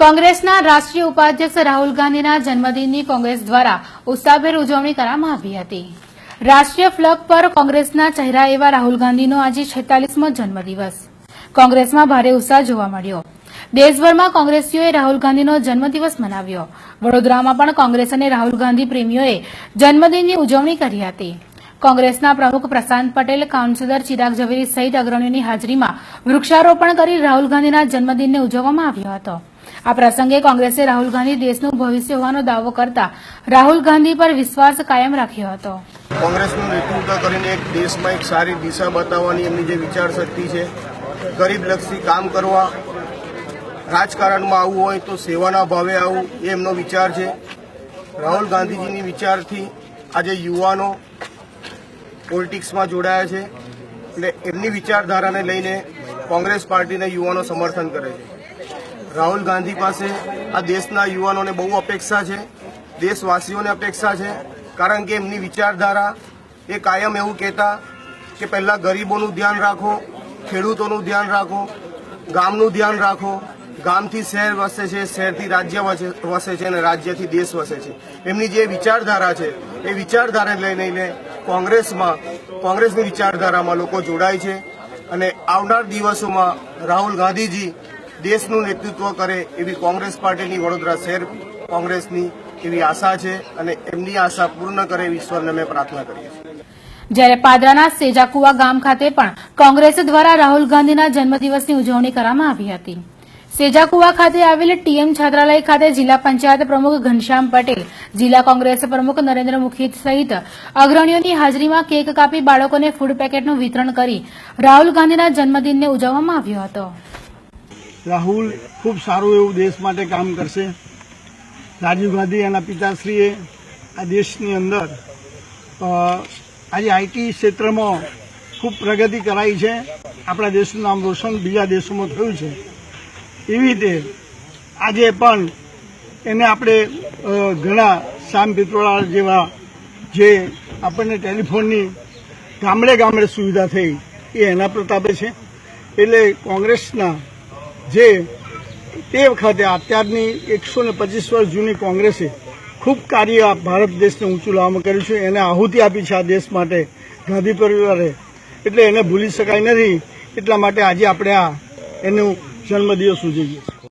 કોંગ્રેસના રાષ્ટ્રીય ઉપાધ્યક્ષ રાહુલ ગાંધીના જન્મદિનની કોંગ્રેસ દ્વારા ઉત્સાહભેર ઉજવણી કરવામાં આવી હતી। રાષ્ટ્રીય ફ્લેગ પર કોંગ્રેસના ચહેરા એવા રાહુલ ગાંધીનો આજે 46મો જન્મદિવસ કોંગ્રેસમાં ભારે ઉત્સાહ જોવા મળ્યો। દેશભરમાં કોંગ્રેસીઓએ રાહુલ ગાંધીનો જન્મદિવસ મનાવ્યો। વડોદરામાં પણ કોંગ્રેસ અને રાહુલ ગાંધી પ્રેમીઓએ જન્મદિનની ઉજવણી કરી હતી। કોંગ્રેસના પ્રમુખ પ્રશાંત પટેલ, કાઉન્સિલર ચિરાગ ઝવેરી સહિત અગ્રણીઓની હાજરીમાં વૃક્ષારોપણ કરી રાહુલ ગાંધીના જન્મદિનને ઉજવવામાં આવ્યો હતો। આ પ્રસંગે કોંગ્રેસે રાહુલ ગાંધી દેશનું ભવિષ્ય હોવાનો દાવો કરતા રાહુલ ગાંધી પર વિશ્વાસ કાયમ રાખ્યો હતો। કોંગ્રેસનું નેતૃત્વ કરીને એક દેશમાં એક સારી દિશા બતાવવાની એમની જે વિચારશક્તિ છે, ગરીબલક્ષી કામ કરવા, રાજકારણમાં આવવું હોય તો સેવાના ભાવે આવવું, એ એમનો વિચાર છે। રાહુલ ગાંધીજીની વિચારથી આજે યુવાનો પોલિટિક્સમાં જોડાયા છે, એટલે એમની વિચારધારાને લઈને કોંગ્રેસ પાર્ટીને યુવાનો સમર્થન કરે છે। રાહુલ ગાંધી પાસે આ દેશના યુવાનોને બહુ અપેક્ષા છે, દેશવાસીઓને અપેક્ષા છે, કારણ કે એમની વિચારધારા એ કાયમ એવું કહેતા કે પહેલાં ગરીબોનું ધ્યાન રાખો, ખેડૂતોનું ધ્યાન રાખો, ગામનું ધ્યાન રાખો, ગામથી શહેર વસે છે, શહેરથી રાજ્ય વસે છે અને રાજ્યથી દેશ વસે છે। એમની જે વિચારધારા છે એ વિચારધારાને લઈને કોંગ્રેસની વિચારધારામાં લોકો જોડાય છે અને આવનાર દિવસોમાં રાહુલ ગાંધીજી દેશનું નેતૃત્વ કરે એવી કોંગ્રેસ પાર્ટીની વડોદરા શહેર કોંગ્રેસની એવી આશા છે અને એમની આશા પૂર્ણ કરે એવી ઈશ્વરને અમે પ્રાર્થના કરીએ છીએ। જ્યારે પાદરાના સેજાકુવા ગામ ખાતે પણ કોંગ્રેસ દ્વારા રાહુલ ગાંધીના જન્મદિવસની ઉજવણી કરવામાં આવી હતી। સેજાકુવા ખાતે આવેલ ટીએમ છાત્રાલય ખાતે જિલ્લા પંચાયત પ્રમુખ ઘનશ્યામ પટેલ, જિલ્લા કોંગ્રેસ પ્રમુખ નરેન્દ્ર મુખી સહિત અગ્રણીઓની હાજરીમાં કેક કાપી બાળકોને ફૂડ પેકેટનું વિતરણ કરી રાહુલ ગાંધીના જન્મદિનને ઉજવવામાં આવ્યો હતો। રાહુલ ખૂબ સારું એવું દેશ માટે કામ કરશે। રાજીવ ગાંધી એના પિતાશ્રીએ આ દેશની અંદર આજે આઈટી ક્ષેત્રમાં ખૂબ પ્રગતિ કરાઈ છે, આપણા દેશનું નામ રોશન બીજા દેશોમાં થયું છે। એવી રીતે આજે પણ એને આપણે ઘણા શ્યામ પિત્રોડા જેવા જે આપણને ટેલિફોનની ગામડે ગામડે સુવિધા થઈ એ એના પ્રતાપે છે। એટલે કોંગ્રેસના જે તે વખતે અત્યારની 125 વર્ષ જૂની કોંગ્રેસે ખૂબ કાર્ય ભારત દેશને ઊંચું લાવવામાં કર્યું છે, એને આહુતિ આપી છે આ દેશ માટે ગાંધી પરિવારે, એટલે એને ભૂલી શકાય નથી। એટલા માટે આજે આપણે આ એનું જન્મદિવસ ઉજવીએ છીએ।